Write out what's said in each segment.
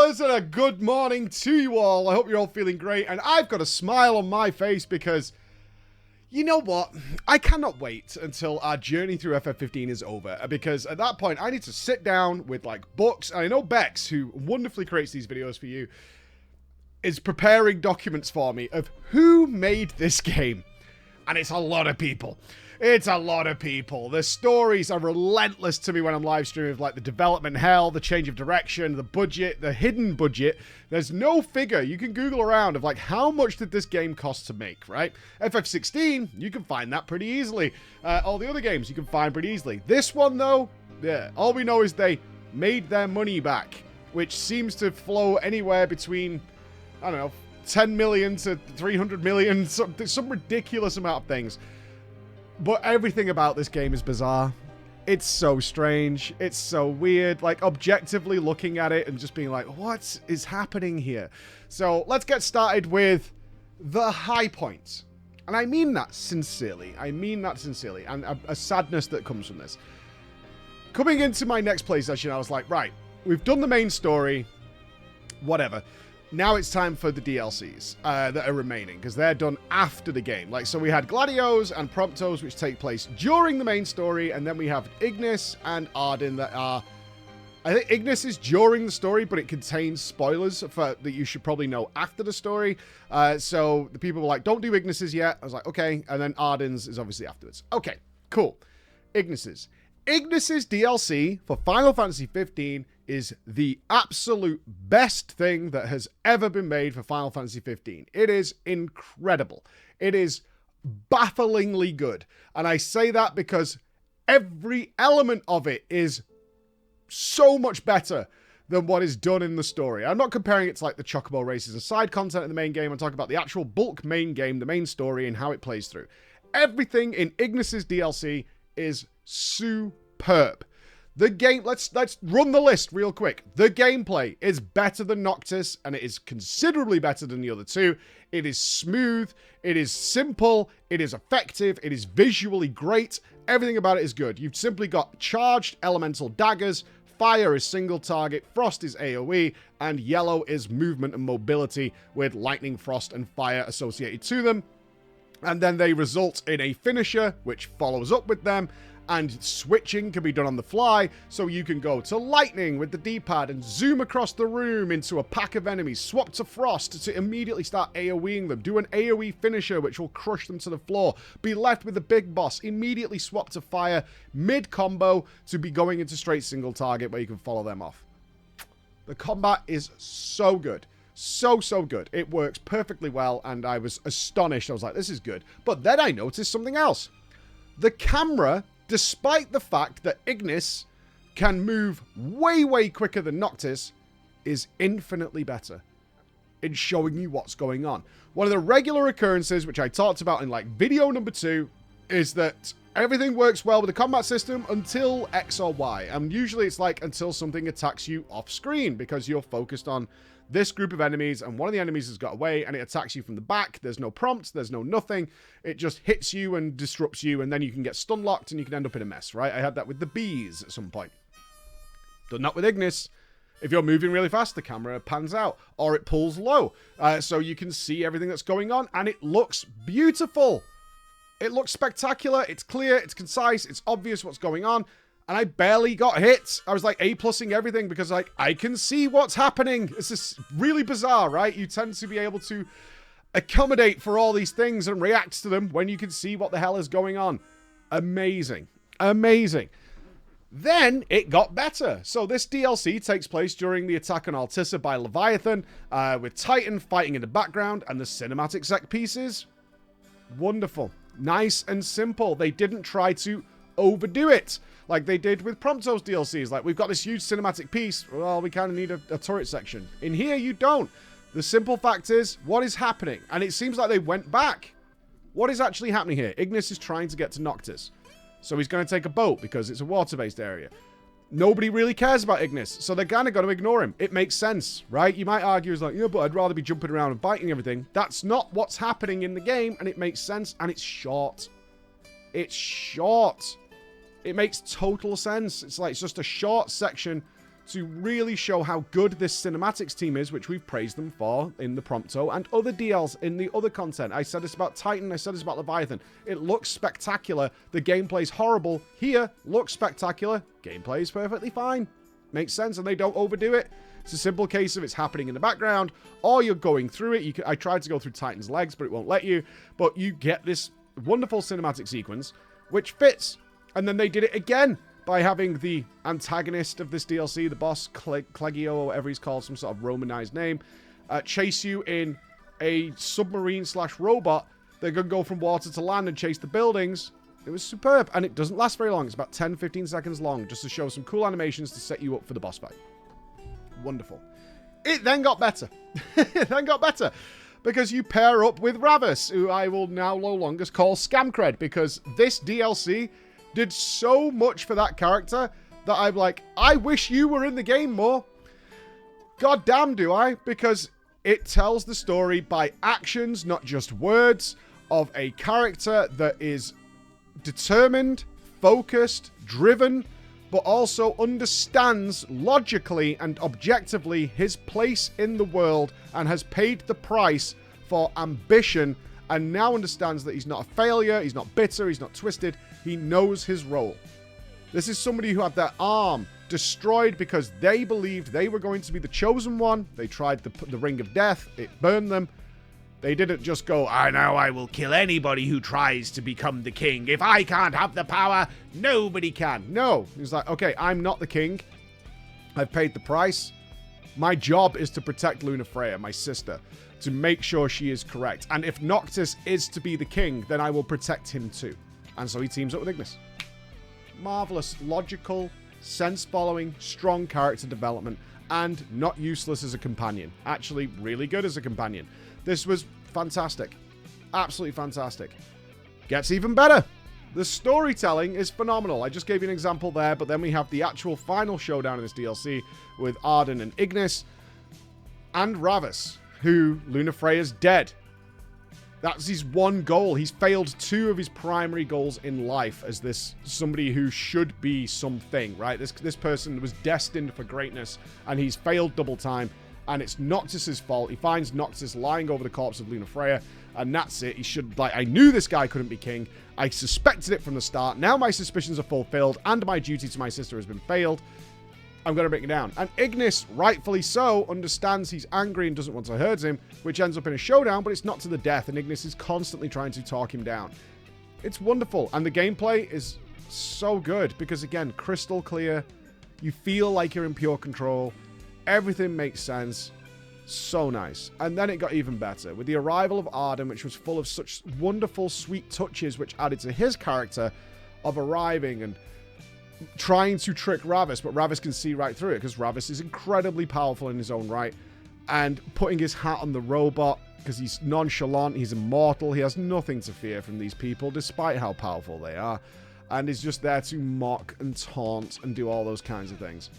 fellas, and a good morning to you all. I hope you're all feeling great, and I've got a smile on my face because, you know what? I cannot wait until our journey through FF15 is over, because at that point, I need to sit down with, like, books, and I know Bex, who wonderfully creates these videos for you, is preparing documents for me of who made this game. And it's a lot of people. It's a lot of people. The stories are relentless to me when I'm live streaming, of like the development hell, the change of direction, the budget, the hidden budget. There's no figure. You can Google around of like how much did this game cost to make, right? FF16, you can find that pretty easily. All the other games you can find pretty easily. This one though, yeah, all we know is they made their money back, which seems to flow anywhere between, I don't know, 10 million to 300 million, some ridiculous amount of things. But everything about this game is bizarre. It's so strange. It's so weird. Like, objectively looking at it and just being like, what is happening here? So, let's get started with the high points. And I mean that sincerely. I mean that sincerely. And a sadness that comes from this. Coming into my next play session, I was like, right, we've done the main story. Whatever. Now it's time for the DLCs that are remaining, because they're done after the game. Like, so we had Gladios and Promptos, which take place during the main story, and then we have Ignis and Ardyn that are... I think Ignis is during the story, but it contains spoilers that you should probably know after the story. So the people were like, don't do Ignis's yet. I was like, okay. And then Ardyn's is obviously afterwards. Okay, cool. Ignis's DLC for Final Fantasy 15 is the absolute best thing that has ever been made for Final Fantasy 15. It is incredible. It is bafflingly good. And I say that because every element of it is so much better than what is done in the story. I'm not comparing it to like the Chocobo races and side content in the main game. I'm talking about the actual bulk main game, the main story, and how it plays through. Everything in Ignis's DLC is superb. The game, let's run the list real quick. The gameplay is better than Noctis, and it is considerably better than the other two. It is smooth, it is simple, it is effective, it is visually great. Everything about it is good. You've simply got charged elemental daggers, fire is single target, frost is AoE, and yellow is movement and mobility with lightning, frost, and fire associated to them. And then they result in a finisher, which follows up with them. And switching can be done on the fly, so you can go to lightning with the D-pad and zoom across the room into a pack of enemies, swap to frost to immediately start AoEing them, do an AoE finisher which will crush them to the floor, be left with the big boss, immediately swap to fire mid-combo to be going into straight single target where you can follow them off. The combat is so good. So good. It works perfectly well, and I was astonished. I was like, this is good. But then I noticed something else. The camera, despite the fact that Ignis can move way quicker than Noctis, is infinitely better in showing you what's going on. One of the regular occurrences, which I talked about in like video number 2, is that everything works well with the combat system until X or Y. And usually it's like until something attacks you off screen, because you're focused on this group of enemies, and one of the enemies has got away, and it attacks you from the back. There's no prompt, there's no nothing. It just hits you and disrupts you, and then you can get stun locked, and you can end up in a mess, right? I had that with the bees at some point. Done that with Ignis. If you're moving really fast, the camera pans out, or it pulls low, so you can see everything that's going on, and it looks beautiful. It looks spectacular, it's clear, it's concise, it's obvious what's going on. And I barely got hit. I was like A+ing everything because like I can see what's happening. This is really bizarre, right? You tend to be able to accommodate for all these things and react to them when you can see what the hell is going on. Amazing. Amazing. Then it got better. So this DLC takes place during the attack on Altissa by Leviathan, with Titan fighting in the background, and the cinematic set pieces. Wonderful. Nice and simple. They didn't try to overdo it like they did with Promptos DLCs. Like, we've got this huge cinematic piece. Well, we kind of need a turret section. In here, you don't. The simple fact is, what is happening? And it seems like they went back. What is actually happening here? Ignis is trying to get to Noctis. So he's going to take a boat because it's a water-based area. Nobody really cares about Ignis, so they're kind of going to ignore him. It makes sense, right? You might argue, it's like, yeah, but I'd rather be jumping around and biting everything. That's not what's happening in the game, and it makes sense, and it's short. It's short. It makes total sense. It's like, it's just a short section to really show how good this cinematics team is, which we've praised them for in the Prompto and other DLs in the other content. I said this about Titan, I said this about Leviathan. It looks spectacular. The gameplay's horrible. Here, looks spectacular. Gameplay's perfectly fine. Makes sense, and they don't overdo it. It's a simple case of it's happening in the background, or you're going through it. I tried to go through Titan's legs, but it won't let you. But you get this wonderful cinematic sequence, which fits. And then they did it again by having the antagonist of this DLC, the boss, Clegio, or whatever he's called, some sort of Romanized name, chase you in a submarine/robot that can go from water to land and chase the buildings. It was superb, and it doesn't last very long. It's about 10-15 seconds long, just to show some cool animations to set you up for the boss fight. Wonderful. It then got better. It then got better, because you pair up with Ravis, who I will now no longer call Scamcred, because this DLC did so much for that character that I'm like, I wish you were in the game more. God damn do I, because it tells the story by actions, not just words, of a character that is determined, focused, driven, but also understands logically and objectively his place in the world and has paid the price for ambition and now understands that he's not a failure, he's not bitter, he's not twisted, he knows his role. This is somebody who had their arm destroyed because they believed they were going to be the chosen one. They tried the ring of death, it burned them. They didn't just go, I will kill anybody who tries to become the king. If I can't have the power, nobody can. No, he's like, okay, I'm not the king. I've paid the price. My job is to protect Lunafreya, my sister, to make sure she is correct. And if Noctis is to be the king, then I will protect him too. And so he teams up with Ignis. Marvelous, logical, sense-following, strong character development, and not useless as a companion. Actually, really good as a companion. This was fantastic. Absolutely fantastic. Gets even better. The storytelling is phenomenal. I just gave you an example there, but then we have the actual final showdown in this DLC with Ardyn and Ignis and Ravis, who Lunafreya's dead. That's his one goal. He's failed 2 of his primary goals in life as this somebody who should be something, right? This person was destined for greatness, and he's failed double time, and it's Noctis's fault. He finds Noctis lying over the corpse of Lunafreya, and that's it. He should, I knew this guy couldn't be king. I suspected it from the start. Now my suspicions are fulfilled, and my duty to my sister has been failed. I'm going to break it down. And Ignis, rightfully so, understands he's angry and doesn't want to hurt him, which ends up in a showdown, but it's not to the death, and Ignis is constantly trying to talk him down. It's wonderful, and the gameplay is so good, because again, crystal clear, you feel like you're in pure control, everything makes sense, so nice. And then it got even better, with the arrival of Ardyn, which was full of such wonderful, sweet touches, which added to his character of arriving and trying to trick Ravis, but Ravis can see right through it because Ravis is incredibly powerful in his own right, and putting his hat on the robot because he's nonchalant, he's immortal, he has nothing to fear from these people despite how powerful they are, and is just there to mock and taunt and do all those kinds of things.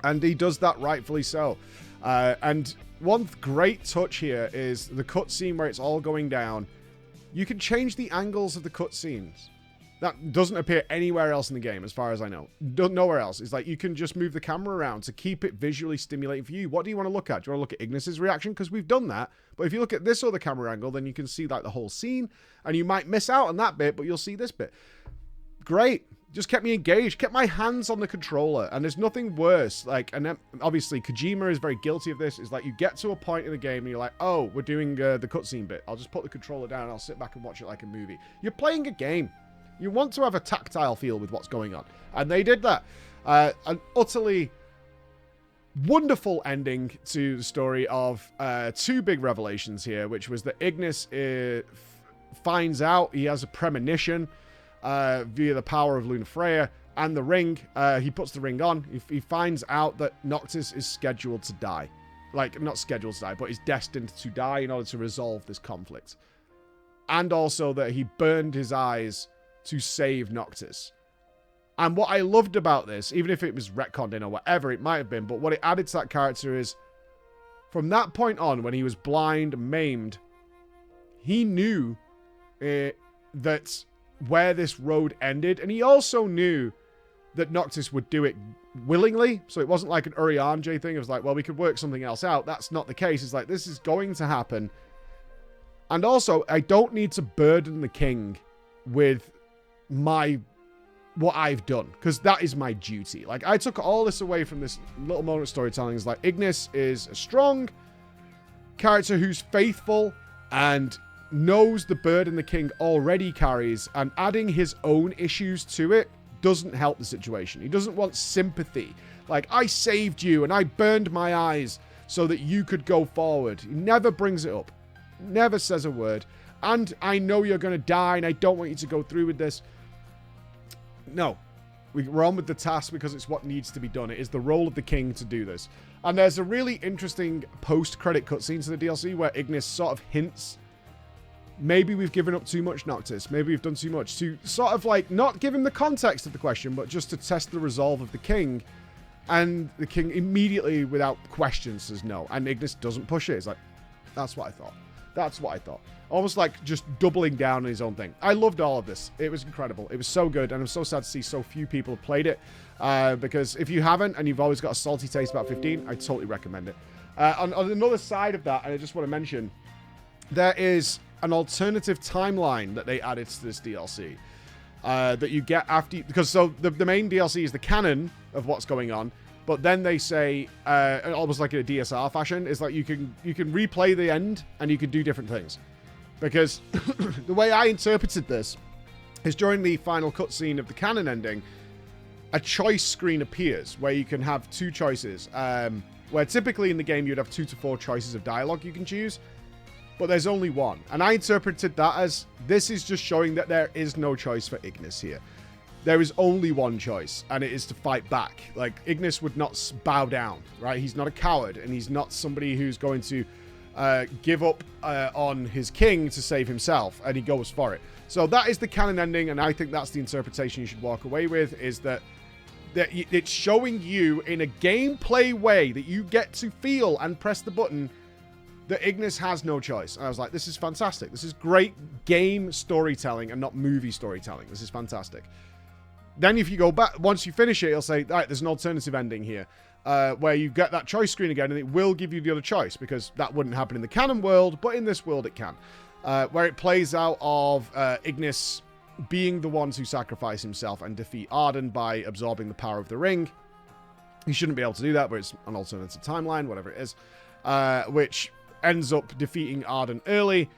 And he does that rightfully so. And one great touch here is the cutscene where it's all going down. You can change the angles of the cutscenes. That doesn't appear anywhere else in the game, as far as I know. Nowhere else. It's like you can just move the camera around to keep it visually stimulating for you. What do you want to look at? Do you want to look at Ignis's reaction? Because we've done that. But if you look at this other camera angle, then you can see like the whole scene. And you might miss out on that bit, but you'll see this bit. Great. Just kept me engaged. Kept my hands on the controller. And there's nothing worse. Like, and then, obviously, Kojima is very guilty of this. Is like you get to a point in the game and you're like, oh, we're doing the cutscene bit. I'll just put the controller down and I'll sit back and watch it like a movie. You're playing a game. You want to have a tactile feel with what's going on. And they did that. An utterly wonderful ending to the story of 2 big revelations here, which was that Ignis finds out he has a premonition via the power of Lunafreya and the ring. He puts the ring on. He finds out that Noctis is scheduled to die. Like, not scheduled to die, but is destined to die in order to resolve this conflict. And also that he burned his eyes to save Noctis. And what I loved about this, even if it was retconned in or whatever it might have been, but what it added to that character is, from that point on, when he was blind, maimed, he knew that where this road ended, and he also knew that Noctis would do it willingly. So it wasn't like an Urianger thing. It was like, well, we could work something else out. That's not the case. It's like, this is going to happen. And also, I don't need to burden the king with what I've done, because that is my duty. Like, I took all this away from this little moment of storytelling. It's like, Ignis is a strong character who's faithful and knows the burden the king already carries, and adding his own issues to it doesn't help the situation. He doesn't want sympathy. Like, I saved you and I burned my eyes so that you could go forward. He never brings it up. Never says a word. And I know you're going to die and I don't want you to go through with this. No. We're on with the task because it's what needs to be done. It is the role of the king to do this. And there's a really interesting post-credit cutscene to the DLC where Ignis sort of hints, maybe we've given up too much, Noctis. Maybe we've done too much, to sort of like not give him the context of the question, but just to test the resolve of the king. And the king immediately, without question, says no. And Ignis doesn't push it. It's like, that's what I thought. That's what I thought. Almost like just doubling down on his own thing. I loved all of this. It was incredible. It was so good. And I'm so sad to see so few people have played it. Because if you haven't, and you've always got a salty taste about 15, I totally recommend it. On another side of that, and I just want to mention, there is an alternative timeline that they added to this DLC. That you get after... Because so the main DLC is the canon of what's going on. But then they say, almost like in a DSR fashion, is like you can replay the end and you can do different things. Because the way I interpreted this is during the final cutscene of the canon ending, a choice screen appears where you can have two choices. Where typically in the game you'd have 2 to 4 choices of dialogue you can choose. But there's only one. And I interpreted that as, this is just showing that there is no choice for Ignis here. There is only one choice, and it is to fight back. Like, Ignis would not bow down, right? He's not a coward, and he's not somebody who's going to give up on his king to save himself, and he goes for it. So that is the canon ending, and I think that's the interpretation you should walk away with, is that it's showing you in a gameplay way that you get to feel and press the button that Ignis has no choice. And I was like, this is fantastic. This is great game storytelling and not movie storytelling. This is fantastic. Then if you go back, once you finish it, it'll say, all right, there's an alternative ending here, where you get that choice screen again, and it will give you the other choice, because that wouldn't happen in the canon world, but in this world it can. Where it plays out of Ignis being the ones who sacrifice himself and defeat Ardyn by absorbing the power of the ring. He shouldn't be able to do that, but it's an alternative timeline, whatever it is, which ends up defeating Ardyn early.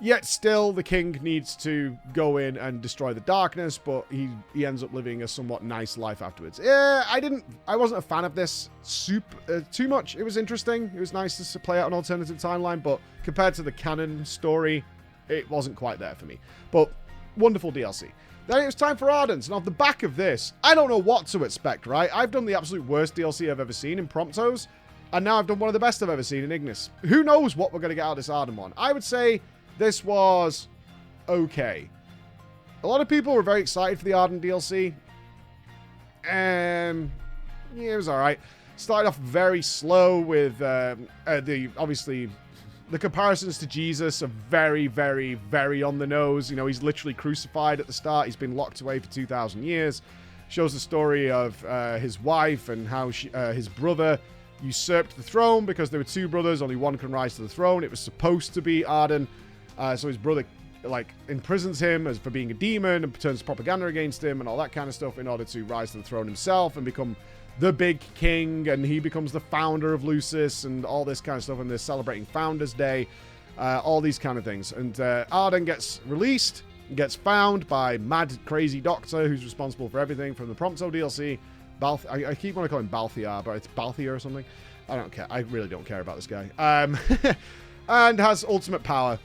Yet still, the king needs to go in and destroy the darkness, but he ends up living a somewhat nice life afterwards. Yeah, I wasn't a fan of this too much. It was interesting. It was nice to play out an alternative timeline, but compared to the canon story, it wasn't quite there for me. But wonderful DLC. Then it was time for Ardyn, and off the back of this, I don't know what to expect, right? I've done the absolute worst DLC I've ever seen in Promptos, and now I've done one of the best I've ever seen in Ignis. Who knows what we're going to get out of this Ardyn one? I would say this was okay. A lot of people were very excited for the Ardyn DLC. Yeah, it was alright. Started off very slow with obviously the comparisons to Jesus are very, very, very on the nose. You know, he's literally crucified at the start. He's been locked away for 2,000 years. Shows the story of his wife and how his brother usurped the throne because there were two brothers. Only one can rise to the throne. It was supposed to be Ardyn. So his brother, like, imprisons him as for being a demon and turns propaganda against him and all that kind of stuff in order to rise to the throne himself and become the big king. And he becomes the founder of Lucis and all this kind of stuff. And they're celebrating Founders Day, all these kind of things. And Ardyn gets released, gets found by mad, crazy doctor who's responsible for everything from the Prompto DLC. I keep wanting to call him Balthiar, but it's Balthiar or something. I don't care. I really don't care about this guy. And has ultimate power.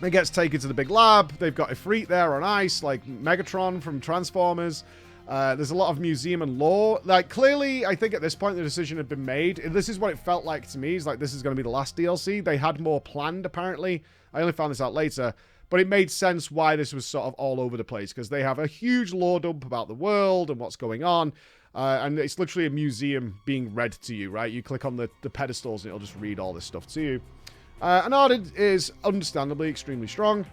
It gets taken to the big lab. They've got Ifrit there on ice, like Megatron from Transformers. There's a lot of museum and lore. Like, clearly, I think at this point the decision had been made. This is what it felt like to me. It's like, this is going to be the last DLC. They had more planned, apparently. I only found this out later. But it made sense why this was sort of all over the place, because they have a huge lore dump about the world and what's going on. And it's literally a museum being read to you, right? You click on the pedestals and it'll just read all this stuff to you. And Ardyn is understandably extremely strong.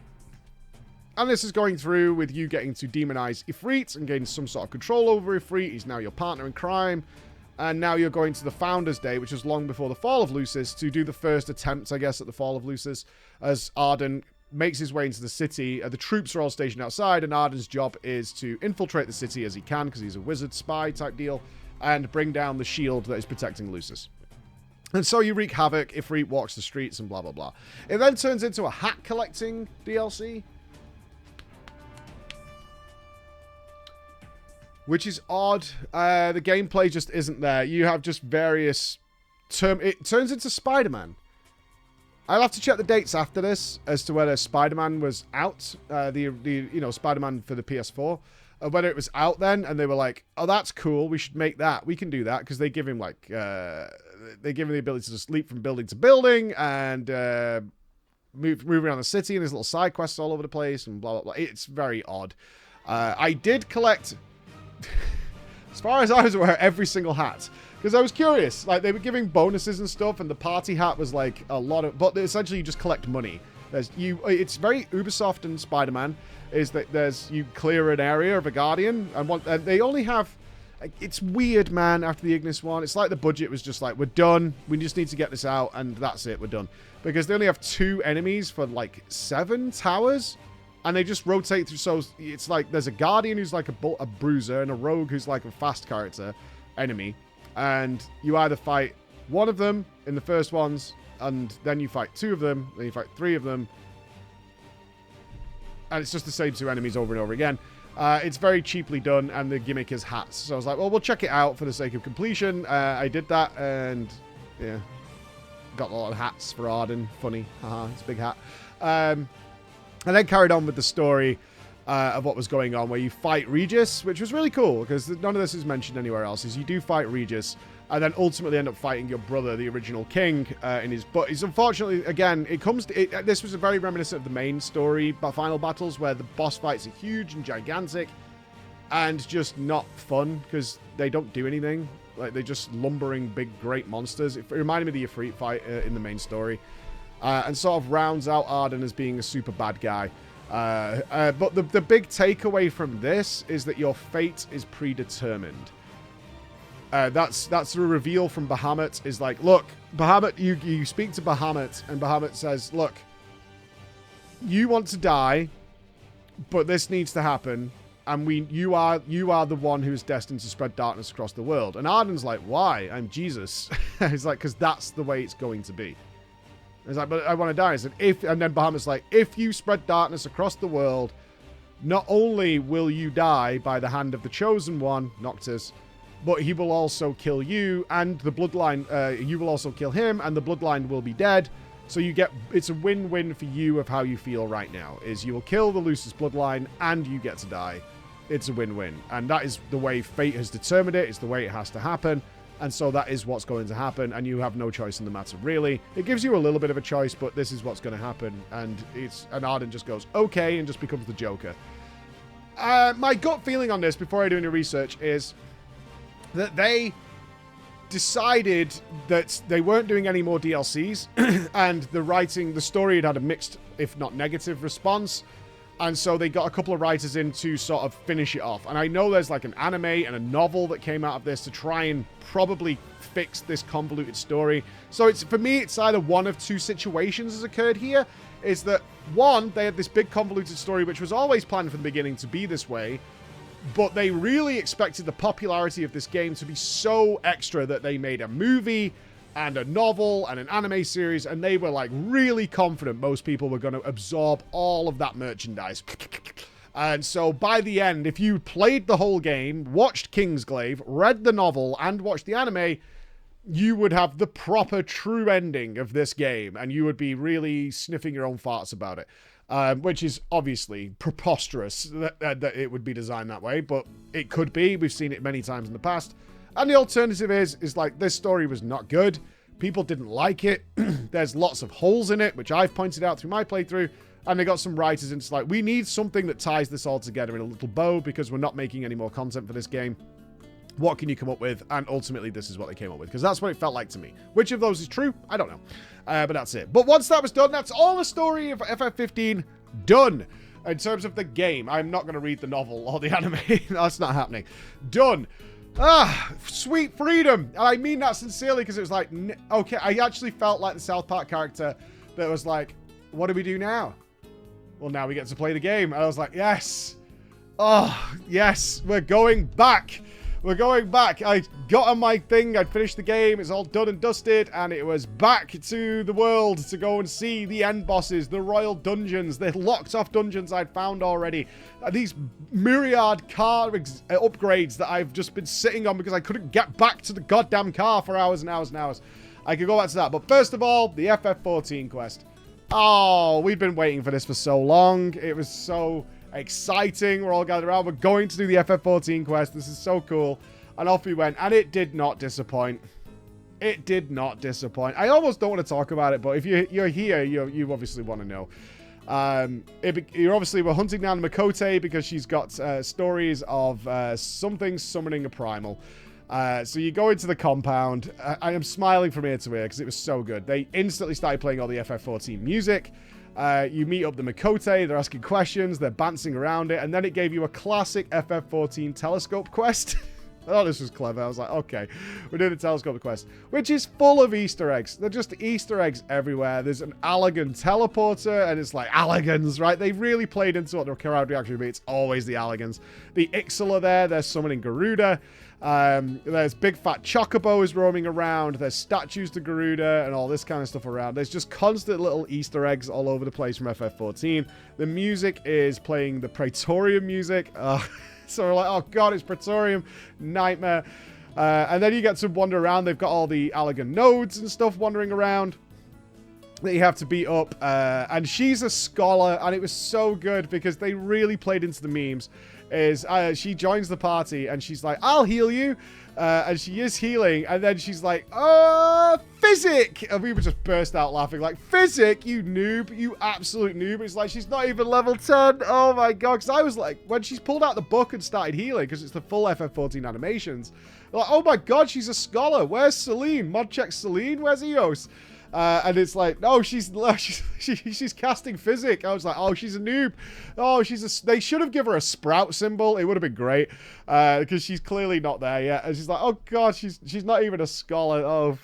And this is going through with you getting to demonize Ifrit and gain some sort of control over Ifrit. He's now your partner in crime. And now you're going to the Founders' Day, which was long before the fall of Lucis, to do the first attempt, I guess, at the fall of Lucis, as Ardyn makes his way into the city. The troops are all stationed outside, and Ardyn's job is to infiltrate the city as he can, because he's a wizard spy type deal, and bring down the shield that is protecting Lucis. And so you wreak havoc. Ifrit walks the streets and blah, blah, blah. It then turns into a hat collecting DLC, which is odd. The gameplay just isn't there. You have just various it turns into Spider-Man. I'll have to check the dates after this as to whether Spider-Man was out, Spider-Man for the PS4, whether it was out then, and they were like, oh, that's cool, we should make that. We can do that, because they give him, like, they give him the ability to just leap from building to building, and move around the city, and there's little side quests all over the place, and blah, blah, blah. It's very odd. I did collect, as far as I was aware, every single hat. Because I was curious, like, they were giving bonuses and stuff, and the party hat was, like, a lot of... But essentially, you just collect money. It's very Ubisoft and Spider-Man, is that you clear an area of a Guardian, and they only have... It's weird, man, after the Ignis one. It's like the budget was just like, we're done, we just need to get this out, and that's it, we're done. Because they only have 2 enemies for, like, 7 towers, and they just rotate through, so it's like, there's a Guardian who's like a bruiser, and a Rogue who's like a fast character enemy. And you either fight one of them in the first ones, and then you fight 2 of them, then you fight 3 of them. And it's just the same 2 enemies over and over again. It's very cheaply done, and the gimmick is hats. So I was like, well, we'll check it out for the sake of completion. I did that, and yeah, got a lot of hats for Ardyn. Funny. Haha, it's a big hat. And then carried on with the story of what was going on, where you fight Regis, which was really cool, because none of this is mentioned anywhere else, is you do fight Regis, and then ultimately end up fighting your brother, the original king, in his... But it's unfortunately, again, this was a very reminiscent of the main story, final battles, where the boss fights are huge and gigantic, and just not fun, because they don't do anything. Like, they're just lumbering big, great monsters. It reminded me of the Ifrit fight in the main story. And sort of rounds out Ardyn as being a super bad guy. But the big takeaway from this is that your fate is predetermined. That's the reveal from Bahamut, is like, look, Bahamut, you speak to Bahamut, and Bahamut says, look, you want to die, but this needs to happen, and you are the one who is destined to spread darkness across the world. And Ardyn's like, why? I'm Jesus. He's like, because that's the way it's going to be. He's like, but I want to die. He said, and then Bahamut's like, if you spread darkness across the world, not only will you die by the hand of the chosen one, Noctis, but he will also kill you, and the bloodline, you will also kill him, and the bloodline will be dead. So it's a win-win for you of how you feel right now, is you will kill the Lucis bloodline, and you get to die. It's a win-win. And that is the way fate has determined it. It's the way it has to happen. And so that is what's going to happen, and you have no choice in the matter, really. It gives you a little bit of a choice, but this is what's going to happen. And Ardyn just goes, okay, and just becomes the Joker. My gut feeling on this, before I do any research, is that they decided that they weren't doing any more DLCs, and the story had a mixed, if not negative, response. And so they got a couple of writers in to sort of finish it off. And I know there's like an anime and a novel that came out of this to try and probably fix this convoluted story. So for me, it's either one of 2 situations has occurred here. Is that, one, they had this big convoluted story, which was always planned from the beginning to be this way, but they really expected the popularity of this game to be so extra that they made a movie and a novel and an anime series, and they were like really confident most people were going to absorb all of that merchandise. And so by the end, if you played the whole game, watched Kingsglaive, read the novel, and watched the anime, you would have the proper true ending of this game, and you would be really sniffing your own farts about it. Which is obviously preposterous that it would be designed that way, but it could be. We've seen it many times in the past. And the alternative is like, this story was not good. People didn't like it. There's lots of holes in it, which I've pointed out through my playthrough. And they got some writers, and it's like, we need something that ties this all together in a little bow, because we're not making any more content for this game. What can you come up with? And ultimately, this is what they came up with, because that's what it felt like to me. Which of those is true? I don't know. But that's it. But once that was done, that's all the story of FF15 done. In terms of the game, I'm not going to read the novel or the anime. That's not happening. Done. Ah, sweet freedom. And I mean that sincerely, because it was like, okay, I actually felt like the South Park character that was like, what do we do now? Well, now we get to play the game. And I was like, yes. Oh, yes. We're going back. We're going back. I got on my thing. I'd finished the game. It's all done and dusted. And it was back to the world to go and see the end bosses, the royal dungeons, the locked off dungeons I'd found already. These myriad car upgrades that I've just been sitting on because I couldn't get back to the goddamn car for hours and hours and hours. I could go back to that. But first of all, the FF14 quest. Oh, we've been waiting for this for so long. It was so exciting. We're all gathered around. We're going to do the FF14 quest. This is so cool. And off we went. And it did not disappoint. It did not disappoint. I almost don't want to talk about it, but if you're here, you obviously want to know. You're obviously, we're hunting down Makote because she's got stories of something summoning a primal. So you go into the compound. I am smiling from ear to ear because it was so good. They instantly started playing all the FF14 music. You meet up the Makote, they're asking questions, they're bouncing around it, and then it gave you a classic FF14 telescope quest. I thought this was clever. I was like, okay, we're doing the telescope quest, which is full of Easter eggs. They're just Easter eggs everywhere. There's an Allagan teleporter, and it's like Allagans, right? They really played into what the crowd reaction would be. It's always the Allagans. The Ixal are there. They're summoning Garuda. There's big fat chocobos roaming around. There's statues to Garuda and all this kind of stuff around. There's just constant little Easter eggs all over the place from FF14. The music is playing the Praetorium music. So we're like, oh god, it's Praetorium. Nightmare. And then you get to wander around. They've got all the Allagan nodes and stuff wandering around that you have to beat up. And she's a scholar, and it was so good because they really played into the memes. She joins the party and she's like, I'll heal you. And she is healing. And then she's like, Physic. And we would just burst out laughing like, Physic, you noob, you absolute noob. It's like, she's not even level 10. Oh my god. Because I was like, when she's pulled out the book and started healing, because it's the full FF14 animations, like, oh my god, she's a scholar. Where's Celine? Mod check Celine. Where's Eos? And it's like, no, she's casting Physic. I was like, oh, she's a noob. Oh, they should have given her a sprout symbol. It would have been great. Because she's clearly not there yet. And she's like, oh god, she's not even a scholar. Oh,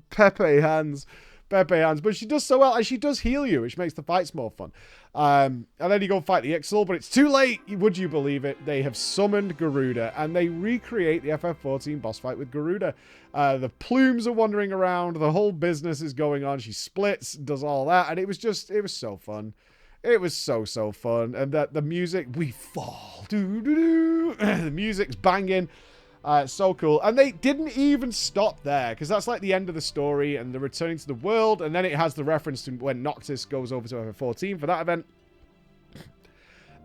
Pepe hands. But she does so well, and she does heal you, which makes the fights more fun. And then you go fight the Ixal, but it's too late. Would you believe it? They have summoned Garuda, and they recreate the FF14 boss fight with Garuda. The plumes are wandering around. The whole business is going on. She splits, does all that, and it was so fun. It was so fun. And the music, we fall. The music's banging. So cool. And they didn't even stop there, because that's like the end of the story, and they're returning to the world, and then it has the reference to when Noctis goes over to FF14 for that event.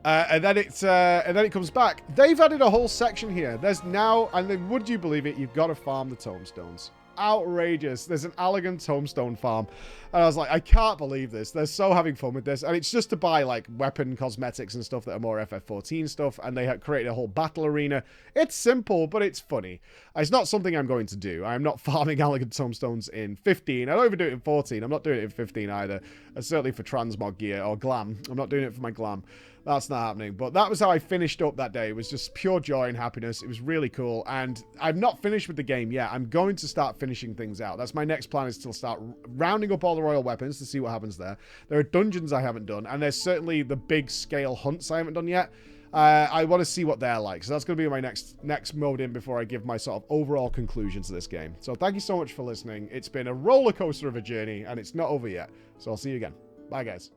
And then it comes back. They've added a whole section here. There's now, and then, would you believe it, you've got to farm the tomestones. Outrageous. There's an Allagan tombstone farm. And I was like, I can't believe this. They're so having fun with this. And it's just to buy like weapon cosmetics and stuff that are more FF14 stuff. And they have created a whole battle arena. It's simple, but it's funny. It's not something I'm going to do. I'm not farming Allagan tombstones in 15. I don't even do it in 14. I'm not doing it in 15 either. Certainly for transmog gear or glam. I'm not doing it for my glam. That's not happening. But that was how I finished up that day. It was just pure joy and happiness. It was really cool. And I'm not finished with the game yet. I'm going to start finishing things out. That's my next plan, is to start rounding up all the royal weapons to see what happens there. There are dungeons I haven't done. And there's certainly the big scale hunts I haven't done yet. I want to see what they're like. So that's going to be my next mode in before I give my sort of overall conclusion to this game. So thank you so much for listening. It's been a roller coaster of a journey, and it's not over yet. So I'll see you again. Bye, guys.